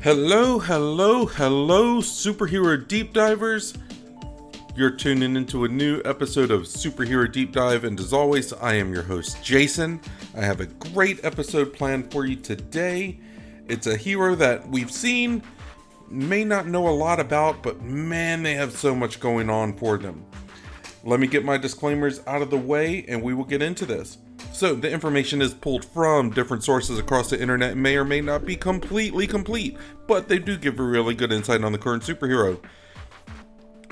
Hello, hello, hello, superhero deep divers. You're tuning into a new episode of Superhero Deep Dive, and as always, I am your host, Jason. I have a great episode planned for you today. It's a hero that we've seen, may not know a lot about, but man, they have so much going on for them. Let me get my disclaimers out of the way, and we will get into this. So, the information is pulled from different sources across the internet and may or may not be completely complete, but they do give a really good insight on the current superhero.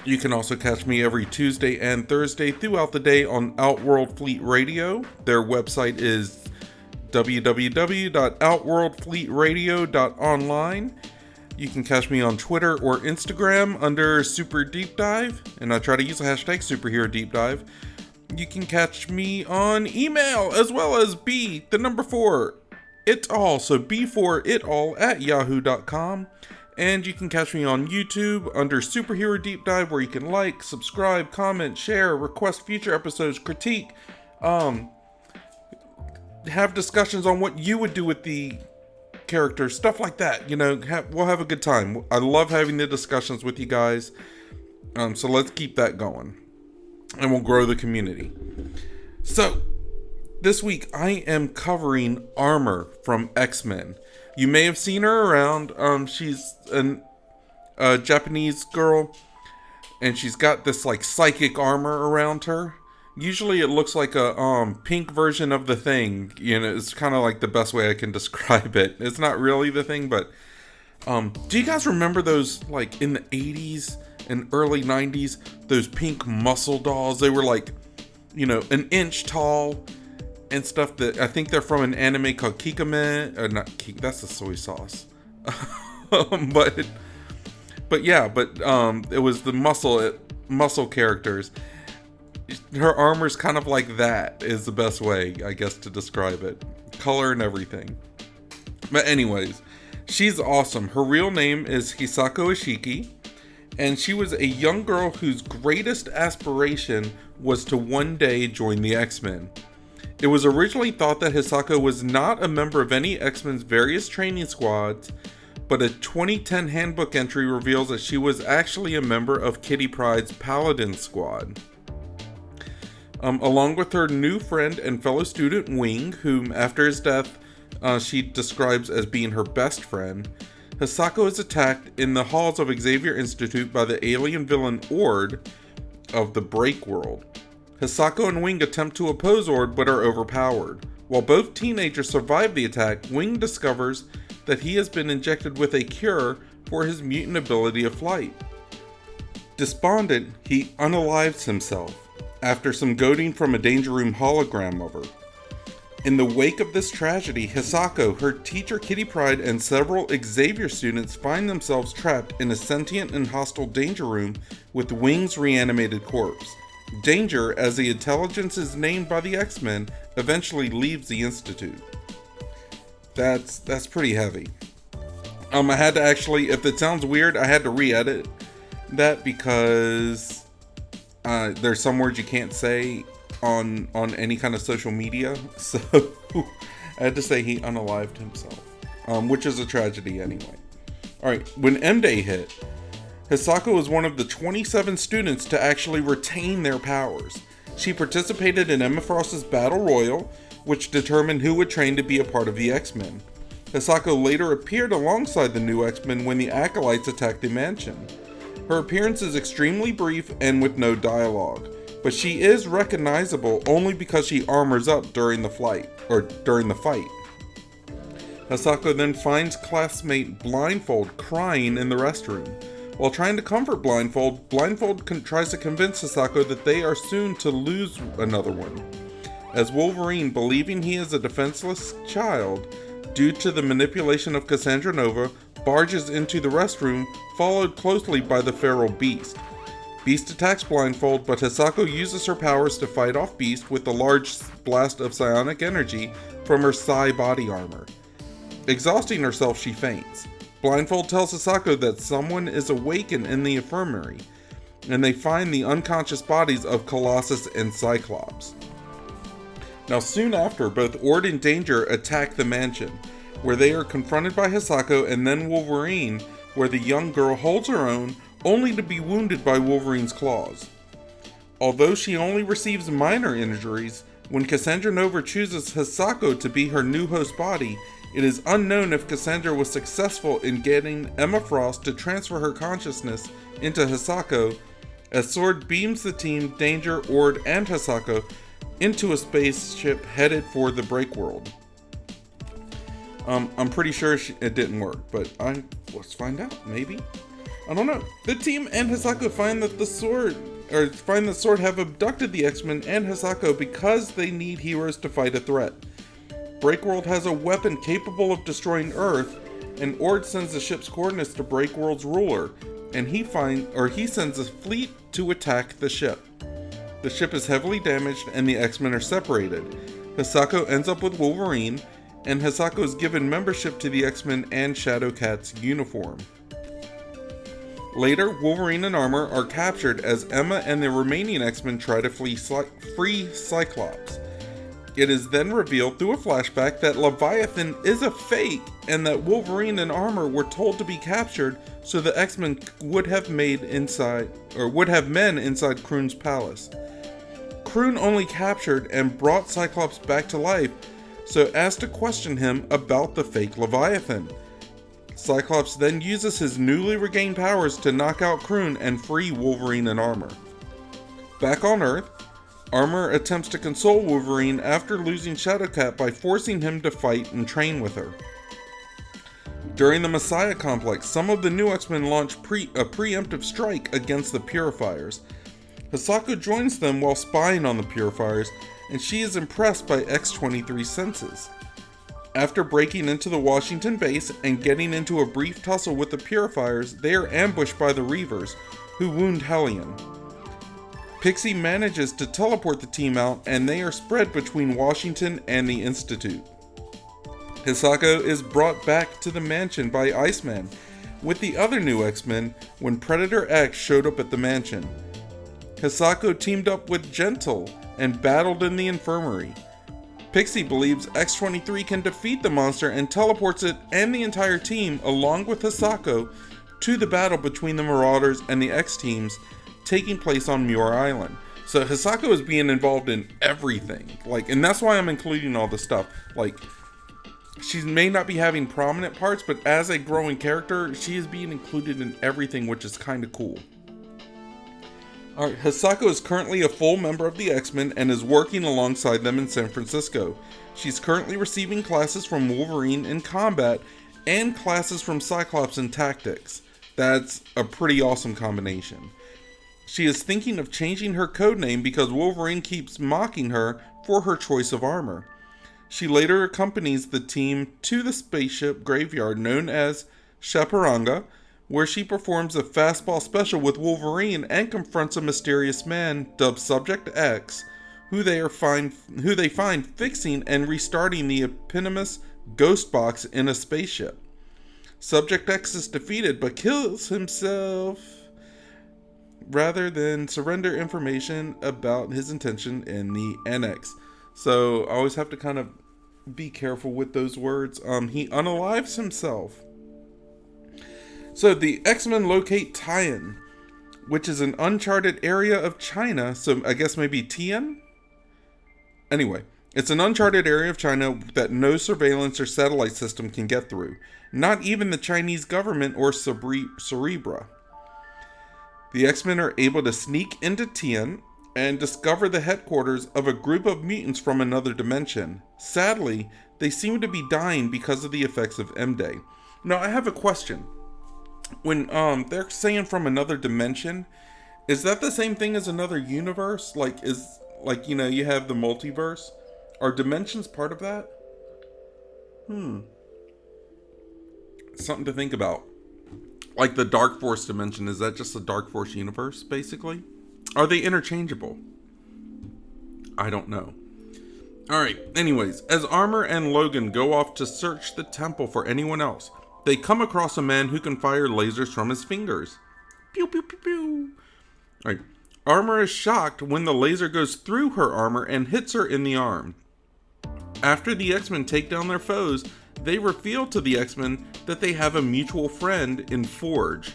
You can also catch me every Tuesday and Thursday throughout the day on Outworld Fleet Radio. Their website is www.outworldfleetradio.online. You can catch me on Twitter or Instagram under Super Deep Dive, and I try to use the hashtag Superhero Deep Dive. You can catch me on email as well as B4 it all, so B4itall at yahoo.com. And you can catch me on YouTube under Superhero Deep Dive, where you can like, subscribe, comment, share, request future episodes, critique, have discussions on what you would do with the characters, stuff like that. We'll have a good time. I love having the discussions with you guys. So let's keep that going, and we'll grow the community. So this week I am covering Armor from X-Men. You may have seen her around. She's a Japanese girl, and she's got this like psychic armor around her. Usually it looks like a pink version of the Thing. It's kind of like the best way I can describe it. It's not really the Thing, but do you guys remember those, like, in the 80s and early 90s, those pink muscle dolls? They were like, an inch tall and stuff. That I think they're from an anime called Kikame, or not Kik, that's the soy sauce. but it was the muscle characters. Her armor's kind of like that, is the best way, I guess, to describe it. Color and everything. But anyways, she's awesome. Her real name is Hisako Ishiki, and she was a young girl whose greatest aspiration was to one day join the X-Men. It was originally thought that Hisako was not a member of any X-Men's various training squads, but a 2010 handbook entry reveals that she was actually a member of Kitty Pryde's Paladin squad. Along with her new friend and fellow student Wing, whom after his death she describes as being her best friend, Hisako is attacked in the halls of Xavier Institute by the alien villain Ord of the Break World. Hisako and Wing attempt to oppose Ord but are overpowered. While both teenagers survive the attack, Wing discovers that he has been injected with a cure for his mutant ability of flight. Despondent, he unalives himself after some goading from a Danger Room hologram of her. In the wake of this tragedy, Hisako, her teacher Kitty Pryde, and several Xavier students find themselves trapped in a sentient and hostile Danger Room with Wing's reanimated corpse. Danger, as the intelligence is named by the X-Men, eventually leaves the Institute. That's pretty heavy. I had to actually, if it sounds weird, I had to re-edit that because there's some words you can't say on any kind of social media, so I had to say he unalived himself, which is a tragedy anyway. Alright, when M-Day hit, Hisako was one of the 27 students to actually retain their powers. She participated in Emma Frost's Battle Royal, which determined who would train to be a part of the X-Men. Hisako later appeared alongside the new X-Men when the Acolytes attacked the mansion. Her appearance is extremely brief and with no dialogue, but she is recognizable only because she armors up during the fight. Hisako then finds classmate Blindfold crying in the restroom. While trying to comfort Blindfold, tries to convince Hisako that they are soon to lose another one. As Wolverine, believing he is a defenseless child due to the manipulation of Cassandra Nova, barges into the restroom, followed closely by the feral Beast. Beast attacks Blindfold, but Hisako uses her powers to fight off Beast with a large blast of psionic energy from her psi body armor. Exhausting herself, she faints. Blindfold tells Hisako that someone is awakened in the infirmary, and they find the unconscious bodies of Colossus and Cyclops. Now, soon after, both Ord and Danger attack the mansion. where they are confronted by Hisako, and then Wolverine, where the young girl holds her own, only to be wounded by Wolverine's claws. Although she only receives minor injuries, when Cassandra Nova chooses Hisako to be her new host body, it is unknown if Cassandra was successful in getting Emma Frost to transfer her consciousness into Hisako, as Sword beams the team, Danger, Ord, and Hisako into a spaceship headed for the Breakworld. I'm pretty sure it didn't work, but let's find out, maybe? I don't know. The team and Hisako find that Sword have abducted the X-Men and Hisako because they need heroes to fight a threat. Breakworld has a weapon capable of destroying Earth, and Ord sends the ship's coordinates to Breakworld's ruler, and he sends a fleet to attack the ship. The ship is heavily damaged and the X-Men are separated. Hisako ends up with Wolverine, and Hisako is given membership to the X-Men and Shadowcat's uniform. Later, Wolverine and Armor are captured as Emma and the remaining X-Men try to free Cyclops. It is then revealed through a flashback that Leviathan is a fake, and that Wolverine and Armor were told to be captured so the X-Men would have men inside Kroon's palace. Kroon only captured and brought Cyclops back to life so as to question him about the fake Leviathan. Cyclops then uses his newly regained powers to knock out Kroon and free Wolverine and Armor. Back on Earth, Armor attempts to console Wolverine after losing Shadowcat by forcing him to fight and train with her. During the Messiah Complex, some of the new X-Men launch a preemptive strike against the Purifiers. Hisako joins them while spying on the Purifiers, and she is impressed by X-23's senses. After breaking into the Washington base and getting into a brief tussle with the Purifiers, they are ambushed by the Reavers, who wound Hellion. Pixie manages to teleport the team out, and they are spread between Washington and the Institute. Hisako is brought back to the mansion by Iceman with the other new X-Men when Predator X showed up at the mansion. Hisako teamed up with Gentle and battled in the infirmary. Pixie believes X-23 can defeat the monster and teleports it and the entire team along with Hisako to the battle between the Marauders and the X-teams taking place on Muir Island. So Hisako is being involved in everything. And that's why I'm including all this stuff. She may not be having prominent parts, but as a growing character, she is being included in everything, which is kind of cool. Alright, Hisako is currently a full member of the X-Men and is working alongside them in San Francisco. She's currently receiving classes from Wolverine in combat and classes from Cyclops in tactics. That's a pretty awesome combination. She is thinking of changing her codename because Wolverine keeps mocking her for her choice of armor. She later accompanies the team to the spaceship graveyard known as Chaparanga, where she performs a fastball special with Wolverine and confronts a mysterious man dubbed Subject X, who they find fixing and restarting the eponymous ghost box in a spaceship. Subject X is defeated but kills himself rather than surrender information about his intention in the NX. So I always have to kind of be careful with those words. He unalives himself. So the X-Men locate Tian, which is an uncharted area of China. So I guess maybe Tian? Anyway, it's an uncharted area of China that no surveillance or satellite system can get through. Not even the Chinese government or Cerebra. The X-Men are able to sneak into Tian and discover the headquarters of a group of mutants from another dimension. Sadly, they seem to be dying because of the effects of M-Day. Now, I have a question. When they're saying from another dimension, is that the same thing as another universe? You have the multiverse? Are dimensions part of that? Something to think about. Like the Dark Force dimension, is that just the Dark Force universe, basically? Are they interchangeable? I don't know. Alright, anyways, as Armor and Logan go off to search the temple for anyone else, they come across a man who can fire lasers from his fingers. Pew, pew, pew, pew. Alright, Armor is shocked when the laser goes through her armor and hits her in the arm. After the X-Men take down their foes, they reveal to the X-Men that they have a mutual friend in Forge.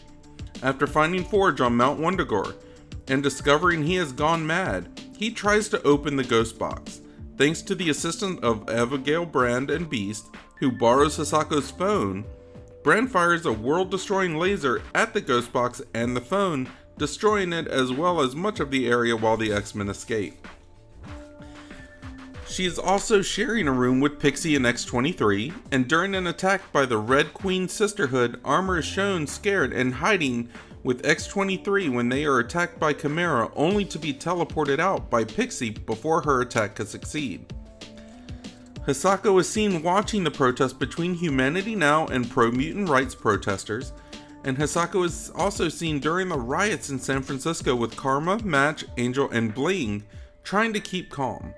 After finding Forge on Mount Wundagore and discovering he has gone mad, he tries to open the ghost box. Thanks to the assistance of Abigail, Brand, and Beast, who borrows Hisako's phone, Brand fires a world-destroying laser at the ghost box and the phone, destroying it as well as much of the area while the X-Men escape. She is also sharing a room with Pixie and X-23, and during an attack by the Red Queen Sisterhood, Armor is shown scared and hiding with X-23 when they are attacked by Chimera, only to be teleported out by Pixie before her attack can succeed. Hisako is seen watching the protest between Humanity Now and pro-mutant rights protesters, and Hisako is also seen during the riots in San Francisco with Karma, Match, Angel, and Bling trying to keep calm.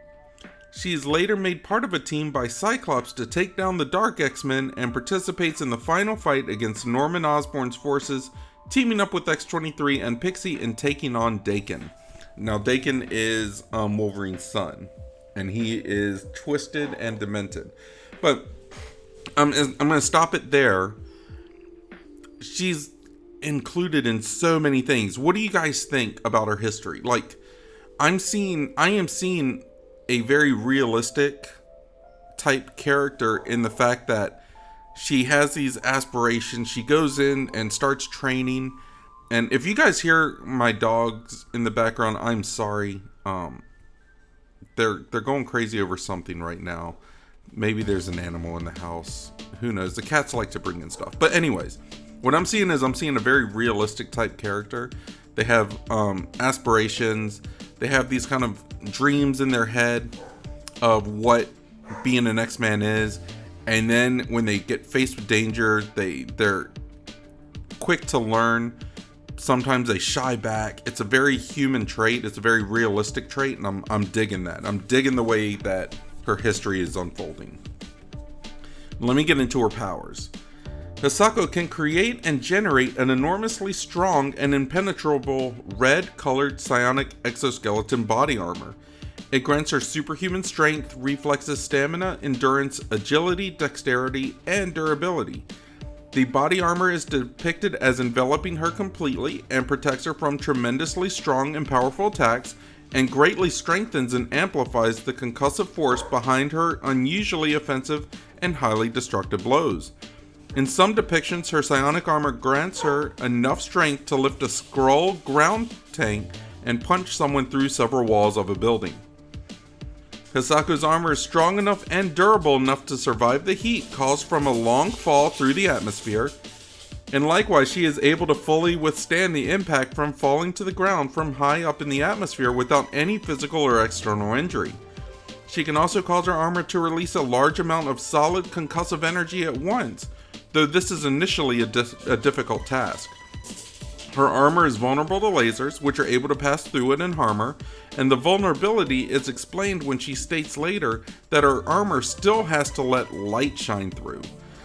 She is later made part of a team by Cyclops to take down the Dark X-Men and participates in the final fight against Norman Osborn's forces, teaming up with X-23 and Pixie and taking on Daken. Now, Daken is Wolverine's son, and he is twisted and demented. But I'm going to stop it there. She's included in so many things. What do you guys think about her history? Like, I am seeing a very realistic type character in the fact that she has these aspirations. She goes in and starts training. And if you guys hear my dogs in the background, I'm sorry. They're going crazy over something right now. Maybe there's an animal in the house. Who knows? The cats like to bring in stuff. But anyways, what I'm seeing is a very realistic type character. They have aspirations. They have these kind of dreams in their head of what being an X-Man is. And then when they get faced with danger, they're quick to learn. Sometimes they shy back. It's a very human trait. It's a very realistic trait, and I'm digging that. I'm digging the way that her history is unfolding. Let me get into her powers. Hisako can create and generate an enormously strong and impenetrable red-colored psionic exoskeleton body armor. It grants her superhuman strength, reflexes, stamina, endurance, agility, dexterity, and durability. The body armor is depicted as enveloping her completely and protects her from tremendously strong and powerful attacks, and greatly strengthens and amplifies the concussive force behind her unusually offensive and highly destructive blows. In some depictions, her psionic armor grants her enough strength to lift a Skrull ground tank and punch someone through several walls of a building. Hisako's armor is strong enough and durable enough to survive the heat caused from a long fall through the atmosphere, and likewise she is able to fully withstand the impact from falling to the ground from high up in the atmosphere without any physical or external injury. She can also cause her armor to release a large amount of solid concussive energy at once, though this is initially a difficult task. Her armor is vulnerable to lasers, which are able to pass through it and harm her, and the vulnerability is explained when she states later that her armor still has to let light shine through.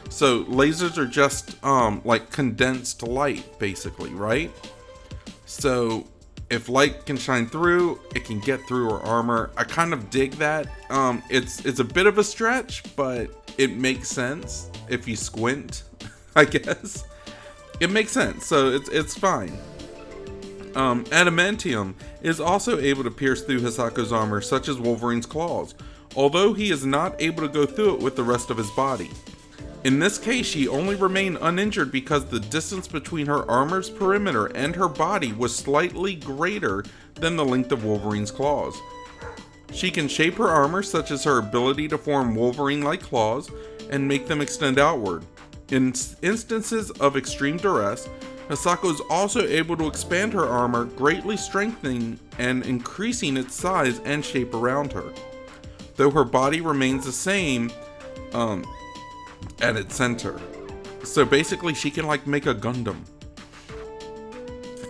So lasers are just like condensed light, basically, right? So if light can shine through, it can get through her armor. I kind of dig that. It's a bit of a stretch, but it makes sense if you squint, I guess. It makes sense, so it's fine. Adamantium is also able to pierce through Hisako's armor, such as Wolverine's claws, although he is not able to go through it with the rest of his body. In this case, she only remained uninjured because the distance between her armor's perimeter and her body was slightly greater than the length of Wolverine's claws. She can shape her armor, such as her ability to form Wolverine-like claws and make them extend outward. In instances of extreme duress, Hisako is also able to expand her armor, greatly strengthening and increasing its size and shape around her, though her body remains the same at its center. So basically she can like make a Gundam.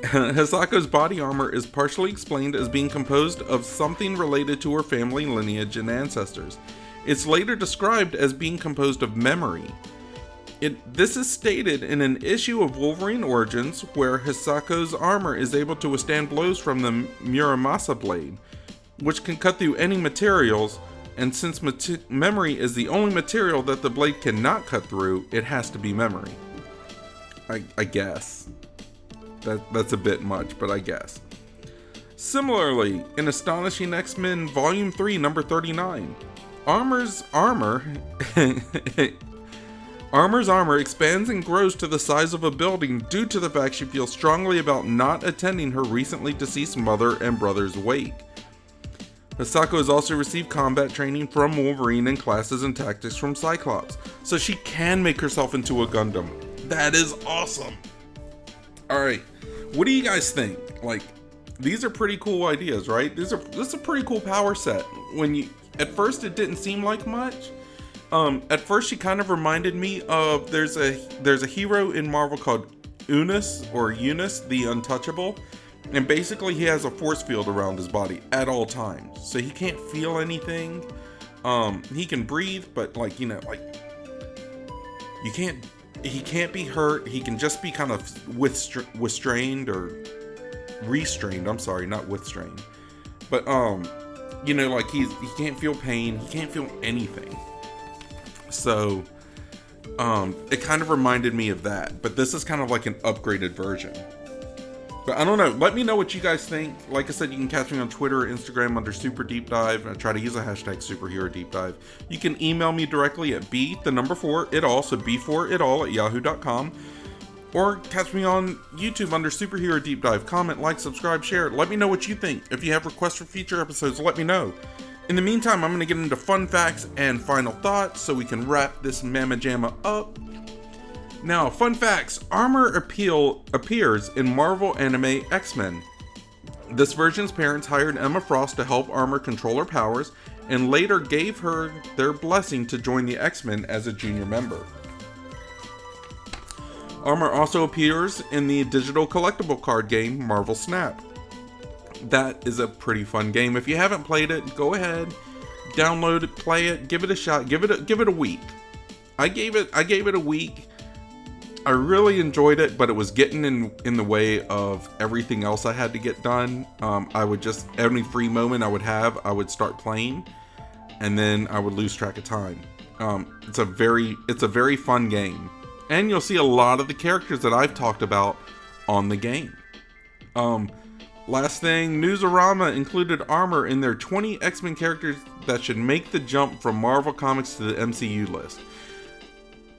Hisako's body armor is partially explained as being composed of something related to her family lineage and ancestors. It's later described as being composed of memory. This is stated in an issue of Wolverine Origins where Hisako's armor is able to withstand blows from the Muramasa blade, which can cut through any materials and since memory is the only material that the blade cannot cut through, it has to be memory. I guess. That's a bit much, but I guess. Similarly, in Astonishing X-Men Volume 3, number 39, Armor's armor expands and grows to the size of a building due to the fact she feels strongly about not attending her recently deceased mother and brother's wake. Hisako has also received combat training from Wolverine and classes and tactics from Cyclops, so she can make herself into a Gundam. That is awesome! Alright, what do you guys think? Like, these are pretty cool ideas, right? This is a pretty cool power set. At first it didn't seem like much. At first she kind of reminded me of, there's a hero in Marvel called Unis the Untouchable. And basically he has a force field around his body at all times. So he can't feel anything. He can breathe, but he can't be hurt. He can just be kind of restrained or restrained. I'm sorry, not withstrained. But he can't feel pain. He can't feel anything. So it kind of reminded me of that. But this is kind of like an upgraded version. But I don't know. Let me know what you guys think. Like I said, you can catch me on Twitter or Instagram under superdeepdive. I try to use a hashtag superherodeepdive. You can email me directly at b4itall, so b4itall@yahoo.com. Or catch me on YouTube under Superhero Deep Dive. Comment, like, subscribe, share. Let me know what you think. If you have requests for future episodes, let me know. In the meantime, I'm going to get into fun facts and final thoughts so we can wrap this mamma jamma up. Now, fun facts. Armor appears in Marvel anime X-Men. This version's parents hired Emma Frost to help Armor control her powers, and later gave her their blessing to join the X-Men as a junior member. Armor also appears in the digital collectible card game Marvel Snap. That is a pretty fun game. If you haven't played it, go ahead, download it, play it, give it a shot, give it a week. I gave it a week. I really enjoyed it, but it was getting in the way of everything else I had to get done. I would just, every free moment I would start playing, and then I would lose track of time. It's a very fun game, and you'll see a lot of the characters that I've talked about on the game. Last thing, Newsarama included Armor in their 20 X-Men characters that should make the jump from Marvel Comics to the MCU list.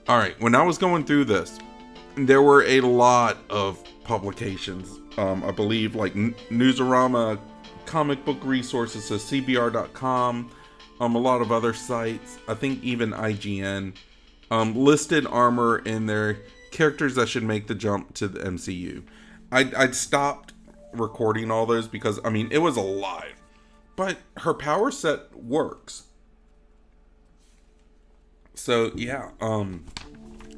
Alright, when I was going through this, there were a lot of publications. I believe like Newsarama, Comic Book Resources, so CBR.com, a lot of other sites, I think even IGN, listed Armor in their characters that should make the jump to the MCU. I'd stopped recording all those because, it was a lot. But her power set works. So, yeah,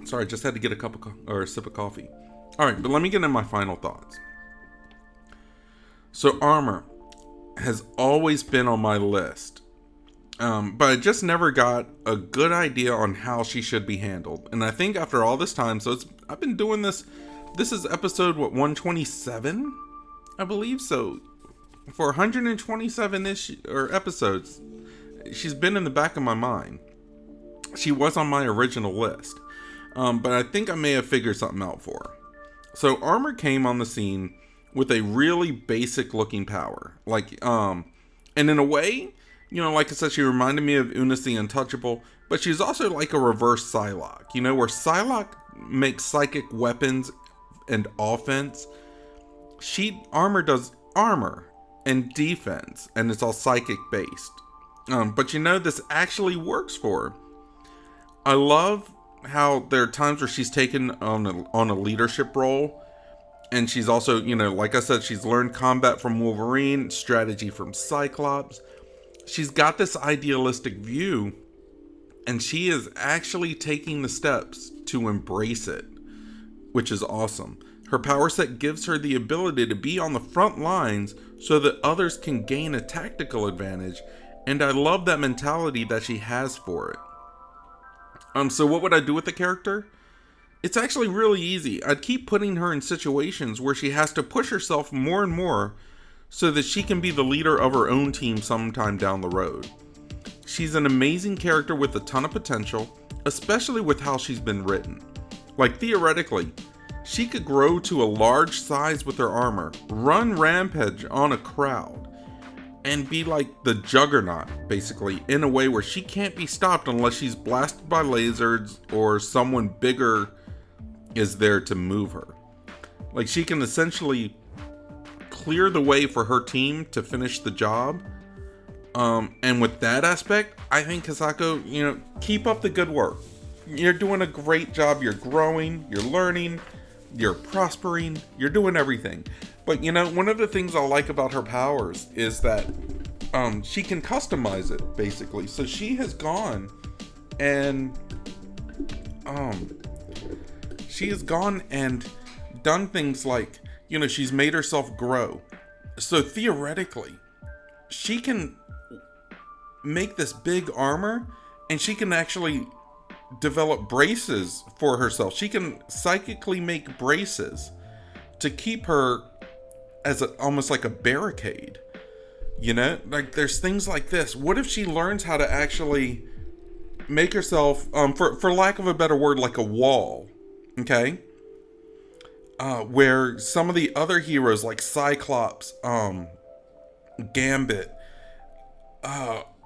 sorry, I just had to get a sip of coffee. Alright, but let me get into my final thoughts. So, Armor has always been on my list. But I just never got a good idea on how she should be handled. And I think after all this time, I've been doing this. This is episode, 127? I believe so. For 127-ish episodes, she's been in the back of my mind. She was on my original list. But I think I may have figured something out for her. So Armor came on the scene with a really basic looking power. And in a way, like I said, she reminded me of Unis the Untouchable, but she's also like a reverse Psylocke. Where Psylocke makes psychic weapons and offense, Armor does armor and defense, and it's all psychic based. But this actually works for her. I love how there are times where she's taken on a leadership role, and she's also, like I said, she's learned combat from Wolverine, strategy from Cyclops. She's got this idealistic view, and she is actually taking the steps to embrace it, which is awesome. Her power set gives her the ability to be on the front lines so that others can gain a tactical advantage, and I love that mentality that she has for it. So what would I do with the character? It's actually really easy. I'd keep putting her in situations where she has to push herself more and more so that she can be the leader of her own team sometime down the road. She's an amazing character with a ton of potential, especially with how she's been written. Like, theoretically, she could grow to a large size with her armor, run rampage on a crowd, and be like the Juggernaut, basically, in a way where she can't be stopped unless she's blasted by lasers or someone bigger is there to move her. Like, she can essentially clear the way for her team to finish the job. And with that aspect, I think Hisako, keep up the good work. You're doing a great job. You're growing, you're learning, you're prospering, you're doing everything. But one of the things I like about her powers is that she can customize it, basically. So she has gone and done things like, she's made herself grow. So theoretically, she can make this big armor, and she can actually develop braces for herself. She can psychically make braces to keep her as almost like a barricade. Like, there's things like this. What if she learns how to actually make herself, for lack of a better word, like a wall, okay? Where some of the other heroes, like Cyclops, Gambit,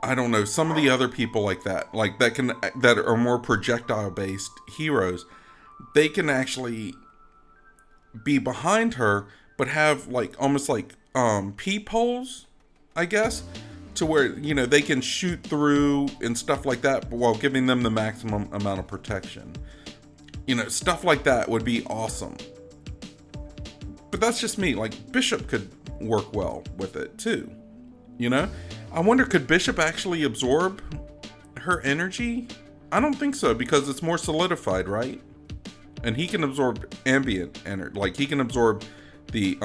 I don't know, some of the other people like that are more projectile based heroes, they can actually be behind her, but have almost like peepholes, I guess, to where they can shoot through and stuff like that, while giving them the maximum amount of protection. Stuff like that would be awesome. But that's just me. Like, Bishop could work well with it too. I wonder, could Bishop actually absorb her energy? I don't think so, because it's more solidified, right? And he can absorb ambient energy. Like, he can absorb the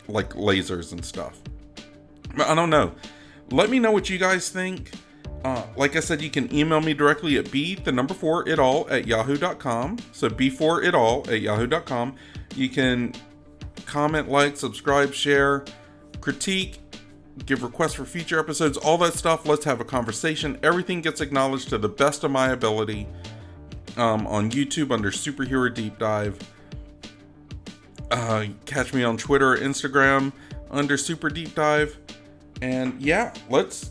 lasers and stuff. But I don't know. Let me know what you guys think. Like I said, you can email me directly at b4itall@yahoo.com. So b4itall@yahoo.com. You can comment, like, subscribe, share, critique, give requests for future episodes, all that stuff. Let's have a conversation. Everything gets acknowledged to the best of my ability. On YouTube under Superhero Deep Dive. Catch me on Twitter or Instagram under Super Deep Dive. And yeah, let's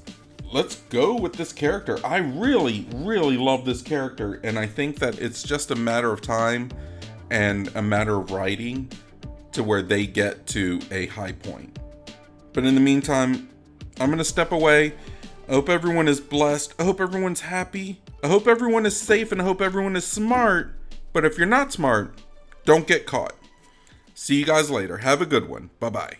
go with this character. I really, really love this character, and I think that it's just a matter of time and a matter of writing to where they get to a high point. But in the meantime, I'm going to step away. I hope everyone is blessed. I hope everyone's happy. I hope everyone is safe, and I hope everyone is smart. But if you're not smart, don't get caught. See you guys later. Have a good one. Bye-bye.